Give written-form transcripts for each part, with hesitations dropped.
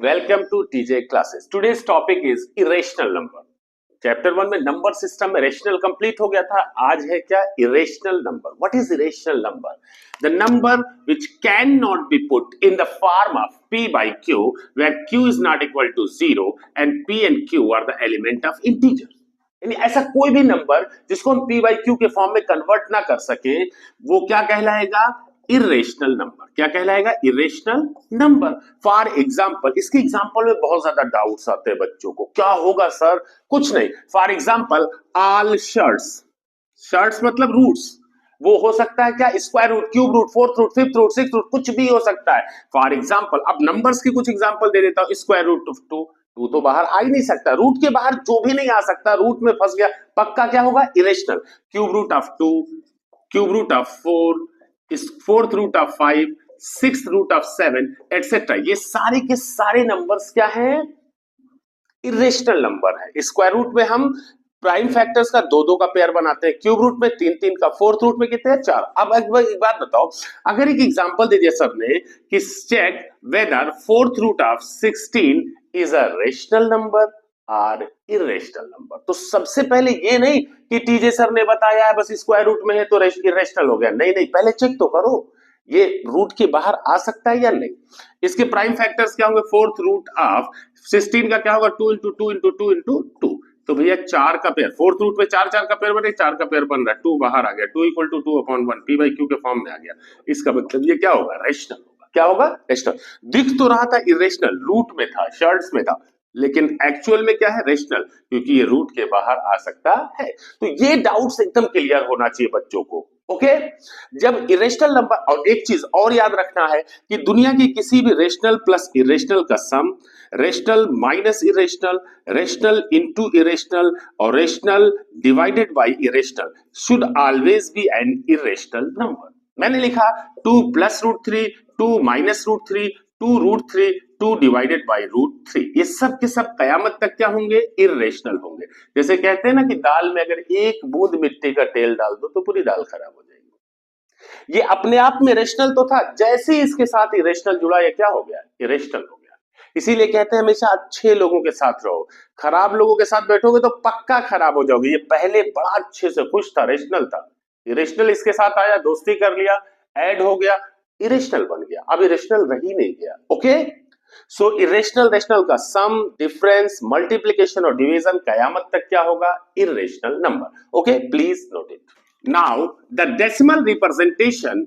Welcome to TJ classes. Today's topic is irrational number. Chapter 1 में number system में rational complete हो गया था. आज है क्या? Irrational number. What is irrational number? The number which cannot be put in the form of p by q where q is not equal to 0 and p and q are the element of integer. यानी ऐसा कोई भी number जिसको हम p by q के form में convert ना कर सके वो क्या कहलाएगा? Irrational number. क्या कहलाएगा? Irrational number. फॉर एग्जाम्पल, इसके एग्जाम्पल में बहुत ज्यादा डाउट्स आते हैं बच्चों को. क्या होगा सर? कुछ नहीं. For example, all surds. Surds मतलब रूट्स. वो हो सकता है क्या? Square root, cube root, fourth root, fifth root, six root, कुछ भी हो सकता है. फॉर एग्जाम्पल, अब नंबर्स की कुछ एग्जाम्पल दे देता हूं. स्क्वायर रूट ऑफ 2, टू तो बाहर आ ही नहीं सकता. रूट के बाहर जो भी नहीं आ सकता, रूट में फंस गया, पक्का क्या होगा? Irrational. Cube root of 2, cube root of 4, fourth root of 5, six root of 7, etcetera. ये सारे के सारे नंबर्स क्या हैं? इरेशनल नंबर है. स्क्वायर रूट में हम प्राइम फैक्टर्स का दो दो का पेयर बनाते हैं, क्यूब रूट में तीन तीन का, फोर्थ रूट में कितने हैं? 4. अब एक बात बताओ, अगर एक एग्जांपल दे दिया सर ने कि check whether fourth root of 16 is a rational number और इरेशनल नंबर, तो सबसे पहले ये नहीं कि टीजे सर ने बताया है बस स्क्वायर रूट में है तो इरेशनल हो गया. नहीं नहीं, पहले चेक तो करो ये रूट के बाहर आ सकता है या नहीं. इसके प्राइम फैक्टर्स क्या होंगे? फोर्थ रूट ऑफ 16 का क्या होगा? 2 इंटू 2 इंटू 2 इंटू 2. तो भैया 4 का पेयर, फोर्थ रूट में 4 4 का पेयर बने, 4 का पेयर बन रहा है, 2 बाहर आ गया, 2 equal to 2 upon 1 P by Q के फॉर्म में आ गया. इसका मतलब ये क्या होगा? रेशनल होगा. क्या होगा? रेशनल. दिख तो रहा था इरेशनल, रूट में था, शर्ट्स में था, लेकिन एक्चुअल में क्या है? रेशनल, क्योंकि ये रूट के बाहर आ सकता है. तो ये डाउट्स एकदम क्लियर होना चाहिए बच्चों को. ओके जब इरेशनल नंबर, और एक चीज और याद रखना है कि दुनिया की किसी भी रेशनल प्लस इरेशनल का sum, rational minus irrational, rational into irrational और rational divided by irrational should always be an irrational number. मैंने लिखा 2 plus root 3, 2 minus root 3, 2 root 3, 2 divided by root 3. ये सब के सब कयामत तक क्या होंगे? इरेशनल होंगे. जैसे कहते हैं ना कि दाल में अगर एक बूंद मिट्टी का तेल डाल दो तो पूरी दाल खराब हो जाएगी. ये अपने आप में रेशनल तो था, जैसे ही इसके साथ इरेशनल जुड़ा, ये क्या हो गया? इरेशनल हो गया. इसीलिए कहते हैं हमेशा अच्छे लोगों के साथ रहो, खराब लोगों के साथ बैठोगे तो पक्का खराब हो जाओगे. ये पहले बड़ा अच्छे से खुश था, रेशनल था, इरेशनल इसके साथ आया, दोस्ती कर लिया, ऐड हो गया, इरेशनल बन गया. अब इरेशनल रह ही नहीं गया. ओके सो इरेशनल रेशनल का सम, डिफरेंस, मल्टीप्लिकेशन और डिवीजन कयामत तक क्या होगा? Irrational number. Okay please note it. Now the decimal representation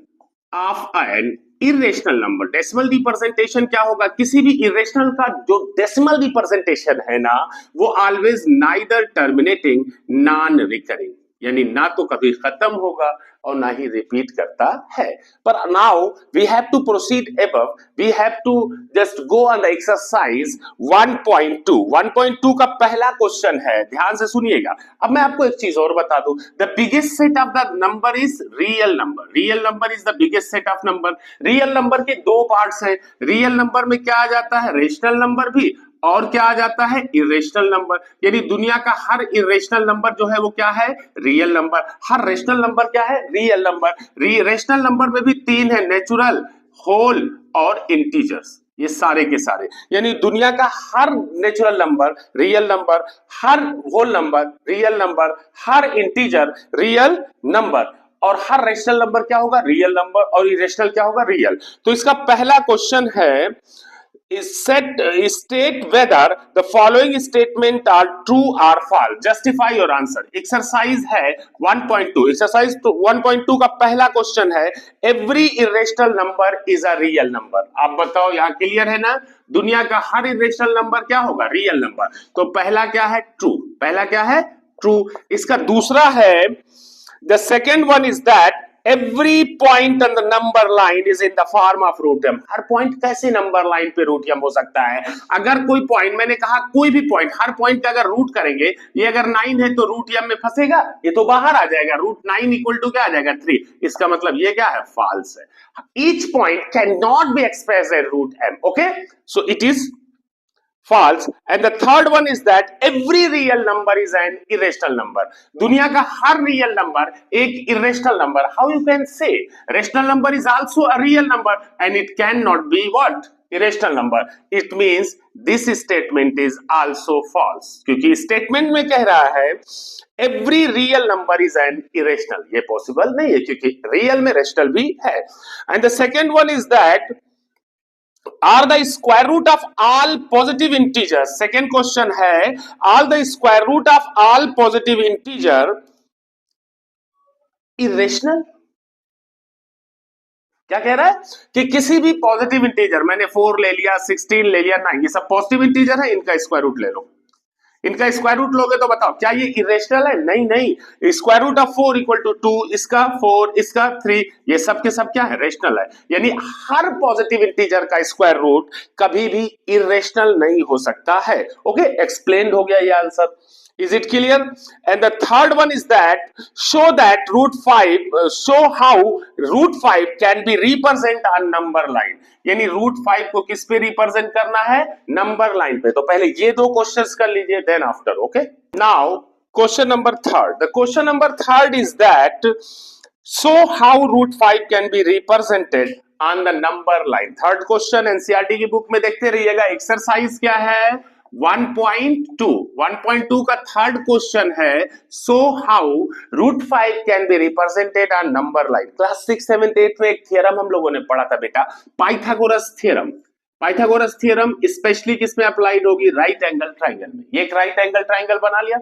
of N irrational number. Decimal representation क्या होगा? किसी भी इरेशनल का जो डेसिमल रिप्रेजेंटेशन है ना, वो always neither terminating non recurring, यानी ना तो कभी खत्म होगा और ना ही रिपीट करता है. पर now we have to proceed above, we have to just go on the exercise 1.2. 1.2 का पहला क्वेश्चन है, ध्यान से सुनिएगा. अब मैं आपको एक चीज और बता दूं, the biggest set of the number is real number. Real number is the biggest set of number. Real number के दो पार्ट्स हैं. रियल नंबर में क्या आ जाता है? रेशनल नंबर भी, और क्या आ जाता है? Irrational number. यानी दुनिया का हर इरेशनल नंबर जो है वो क्या है? Real number. हर रेशनल नंबर क्या है? Real number. रेशनल नंबर में भी तीन है, नेचुरल, होल और इंटीजर्स. ये सारे के सारे, यानी दुनिया का हर नेचुरल नंबर रियल नंबर, हर होल नंबर रियल नंबर, हर इंटीजर रियल नंबर, और हर रेशनल नंबर क्या होगा? Real number. और इरेशनल क्या होगा? रियल. तो इसका पहला क्वेश्चन है, state whether the following statement are true or false. Justify your answer. Exercise है 1.2. एक्सरसाइज 1.2 का पहला क्वेश्चन है, every irrational number is a real number. आप बताओ, यहां क्लियर है ना? दुनिया का हर इरेशनल नंबर क्या होगा? Real number. तो पहला क्या है? ट्रू. पहला क्या है? ट्रू. इसका दूसरा है, the second one is that every point on the number line is in the form of root m. Her point कैसे नंबर लाइन पे रूट m हो सकता है? अगर कोई पॉइंट, मैंने कहा कोई भी पॉइंट, हर पॉइंट का अगर रूट करेंगे, ये अगर 9 है तो रूट m में फंसेगा, ये तो बाहर आ जाएगा. रूट 9 इक्वल टू क्या आ जाएगा? 3. इसका मतलब ये क्या है? फॉल्स है. Each point can not be expressed as root m. Okay so it is false. And the third one is that every real number is an irrational number. दुनिया का हर real number एक irrational number. How you can say rational number is also a real number and it cannot be what? Irrational number. It means this statement is also false. क्योंकि statement में कह रहा है every real number is an irrational. ये possible नहीं है क्योंकि real में rational भी है. And the second one is that are the square root of all positive integers. Second question है are the square root of all positive integer irrational. क्या कह रहा है कि किसी भी पॉजिटिव इंटीजर, मैंने 4 ले लिया, 16 ले लिया, 9, ये सब पॉजिटिव इंटीजर है, इनका स्क्वायर रूट ले लो. इनका स्क्वायर रूट लोगे तो बताओ क्या ये इरेशनल है? नहीं नहीं. Square root of 4 equal to 2, इसका 4, इसका 3, ये सब के सब क्या है? रेशनल है. यानी हर पॉजिटिव इंटीजर का स्क्वायर रूट कभी भी इरेशनल नहीं हो सकता है. ओके, एक्सप्लेन्ड हो गया ये answer. Is it clear? And the third one is that show how root 5 can be represent on number line. यानी रूट 5 को किस पे रिप्रेजेंट करना है? नंबर लाइन पे. तो पहले ये दो क्वेश्चंस कर लीजिए, then after. Okay, now question number third. The question number third is that show how root 5 can be represented on the number line. Third question NCERT की बुक में देखते रहिएगा. एक्सरसाइज क्या है? 1.2 का थर्ड क्वेश्चन है so how root 5 can be represented on number line. Class 6, 7, 8 में एक थियरम हम लोगों ने पढ़ा था बेटा, Pythagoras theorem. Pythagoras theorem specially किसमें अप्लाइड होगी? राइट एंगल ट्राइंगल में. ये एक राइट एंगल ट्राइंगल बना लिया.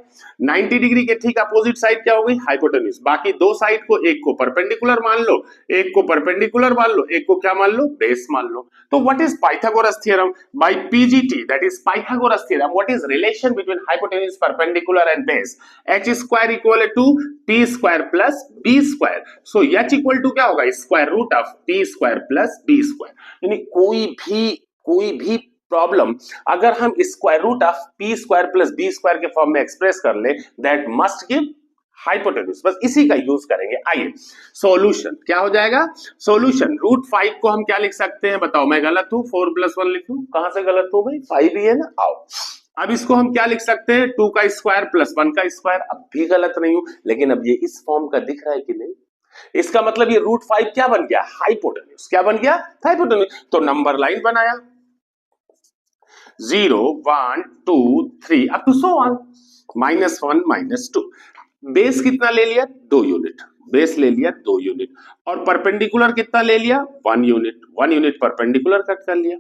90 डिग्री के ठीक अपोजिट साइड क्या हो गई? हाइपोटेन्यूज. बाकी दो साइड को, एक को परपेंडिकुलर मान लो, एक को परपेंडिकुलर मान लो, एक को क्या मान लो? बेस मान लो. तो what is Pythagoras theorem? By PGT, that is Pythagoras theorem. What is relation between hypotenuse, perpendicular and base? h square equal to p square plus b square. So h equal to क्या होगा? Square root of p square plus b square. यानी कोई भी problem अगर हम square root of P square plus B square के form में express कर ले, दैट मस्ट गिव हाइपोटेन्यूज. बस इसी का यूज करेंगे. आइए सॉल्यूशन क्या हो जाएगा? सॉल्यूशन रूट 5 को हम क्या लिख सकते हैं? बताओ. मैं गलत हूं? 4 + 1 लिख दूं? कहां से गलत हूं भाई? 5 ही है ना. आओ अब इसको हम क्या लिख सकते हैं? 2 का स्क्वायर प्लस 1 का स्क्वायर. अब भी गलत नहीं हूं, लेकिन अब ये इस फॉर्म का दिख रहा है कि नहीं? इसका मतलब ये रूट 5 क्या बन गया? हाइपोटेन्यूज. क्या बन गया? हाइपोटेन्यूज. तो नंबर लाइन बनाया 0, 1, 2, 3 up to so on, -1, -2. Base कितना ले लिया? 2 यूनिट. बेस ले लिया 2 यूनिट. और परपेंडिकुलर कितना ले लिया? 1 यूनिट. 1 यूनिट परपेंडिकुलर कट कर लिया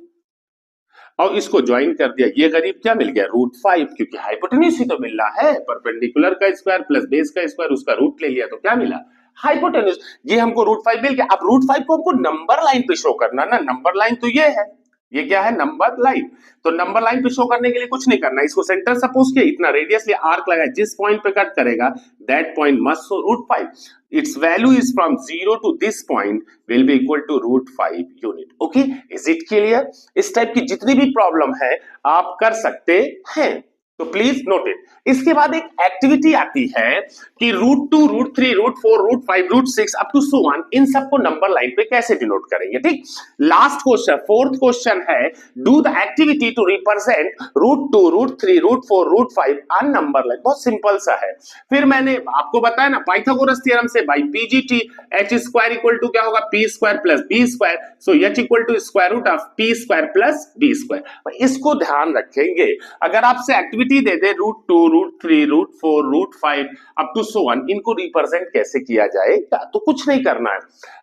और इसको ज्वाइन कर दिया. ये करीब क्या मिल गया? रूट 5, क्योंकि हाइपोटेन्यूज ही तो मिल रहा है. परपेंडिकुलर का स्क्वायर प्लस बेस का स्क्वायर, उसका रूट ले लिया तो क्या मिला? हाइपोटेन्यूज. ये हमको रूट 5 मिल गया. अब रूट 5 को हमको नंबर लाइन पे शो करना ना. नंबर लाइन तो ये है, ये क्या है? Number line. तो नंबर लाइन पे शो करने के लिए कुछ नहीं करना. इसको सेंटर सपोज किया, इतना रेडियस या आर्क लगाया, जिस पॉइंट पे कट करेगा that point must show root 5. Its value is from 0 to this point will be equal to root 5 unit. Okay, is it clear? इस टाइप की जितनी भी प्रॉब्लम है आप कर सकते हैं, तो प्लीज नोट इट. इसके बाद एक एक्टिविटी आती है कि root 2, root 3, root 4, root 5, root 6 up to so on, इन सबको नंबर लाइन पे कैसे डिनोट करेंगे. ठीक. लास्ट क्वेश्चन, फोर्थ क्वेश्चन है do the activity to represent root 2, root 3, root 4, root 5 on number line. बहुत सिंपल सा है. फिर मैंने आपको बताया ना पाइथागोरस थ्योरम से by PGT h square equal to क्या होगा? p square plus b square. So h equal to square root of p square plus b square. इसको ध्यान रखेंगे. अगर आपसे एक्टिविटी दे दे root 2, root 3, root 4, root 5 up to so on, इनको रिप्रेजेंट कैसे किया जाएगा, तो कुछ नहीं करना है.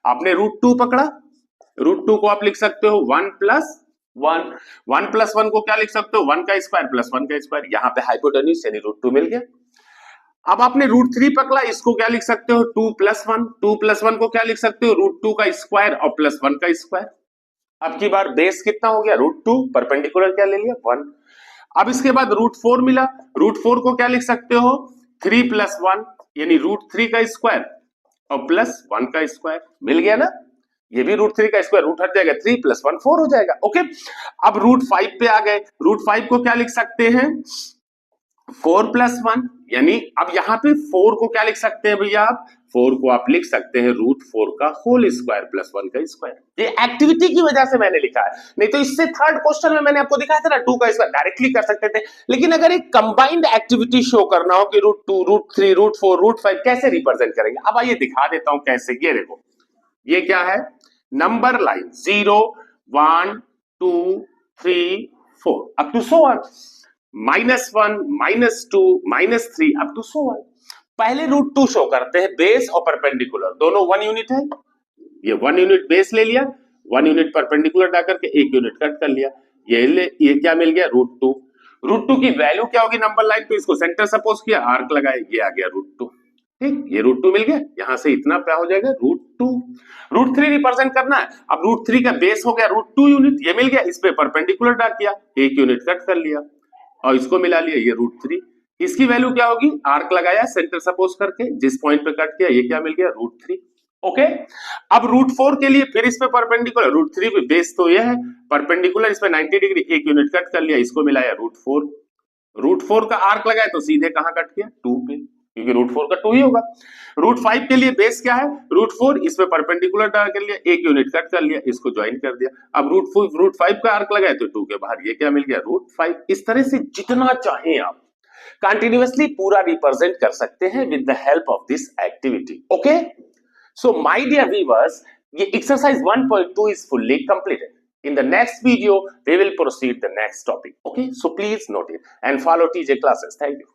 आपने रूट 2 पकड़ा, रूट 2 को आप लिख सकते हो 1 + 1. 1 + 1 को क्या लिख सकते हो? 1 का स्क्वायर प्लस 1 का स्क्वायर. यहां पे हाइपोटेन्यूज यानी रूट 2 मिल गया. अब आपने रूट 3 पकड़ा, इसको क्या लिख सकते हो? 2 + 1. 2 + 1 को क्या लिख सकते हो? रूट 2 का स्क्वायर और प्लस 1 का स्क्वायर. अब की बार बेस कितना हो गया? रूट 2. परपेंडिकुलर क्या ले लिया? 1. अब इसके बाद रूट 4 मिला. रूट 4 को क्या लिख सकते हो? 3 + 1 यानी रूट 3 का स्क्वायर और प्लस 1 का स्क्वायर. मिल गया ना? ये भी रूट 3 का स्क्वायर, रूट हट जाएगा, 3 + 1 4 हो जाएगा. ओके. अब रूट 5 पे आ गए. रूट 5 को क्या लिख सकते हैं? 4 प्लस 1 यानी अब यहां पे 4 को क्या लिख सकते हैं भैया आप 4 को आप लिख सकते हैं √4 का होल स्क्वायर प्लस 1 का स्क्वायर। ये एक्टिविटी की वजह से मैंने लिखा है, नहीं तो इससे थर्ड क्वेश्चन में मैंने आपको दिखाया था ना 2 का स्क्वायर डायरेक्टली कर सकते थे। लेकिन अगर एक कंबाइंड एक्टिविटी शो करना हो कि √2 √3 √4 √5 कैसे रिप्रेजेंट करेंगे, अब आइए दिखा देता हूं कैसे। ये देखो ये क्या है, number line 0 1 2 3 4 up to so on, -1 -2 -3 up to so on. पहले √2 शो करते हैं बेस और परपेंडिकुलर, दोनों 1 यूनिट है। ये 1 यूनिट बेस ले लिया, 1 यूनिट परपेंडिकुलर डालकर के 1 यूनिट कट कर लिया। ये क्या मिल गया √2। √2 की वैल्यू क्या होगी नंबर लाइन पे, इसको सेंटर सपोज किया, आर्क लगाए, ये आ गया √2। ठीक, ये √2 मिल गया, यहां से इतना क्या हो जाएगा √2। √3 रिप्रेजेंट करना है, अब √3 का बेस हो गया √2 यूनिट, ये मिल गया, इस पे परपेंडिकुलर डाल किया, 1 यूनिट कट कर लिया और इसको मिला लिया, ये √3। इसकी वैल्यू क्या होगी, आर्क लगाया सेंटर सपोज करके, जिस पॉइंट पे कट किया ये क्या मिल गया √3। ओके, अब √4 के लिए फिर इस पे परपेंडिकुलर, √3 पे बेस तो ये है, परपेंडिकुलर इस पे 90 डिग्री, 1 यूनिट कट कर लिया, इसको मिलाया √4। √4 का आर्क लगाया तो सीधे कहां कट किया 2 पे, क्योंकि √4 का 2 ही होगा। √5 के लिए बेस क्या है √4, इस पे परपेंडिकुलर डाल कर लिया, 1 यूनिट कट कर लिया, इसको ज्वाइन कर दिया। अब √5 का आर्क लगाया तो 2 के बाहर, ये क्या मिल गया √5। इस तरह से जितना चाहें आप कंटिन्यूअसली पूरा रिप्रेजेंट कर सकते हैं with the help of this activity. Okay, so my dear viewers, ये exercise 1.2 is fully completed. In the next video, we will proceed the next topic. Okay, so please note it and follow TJ classes. Thank you.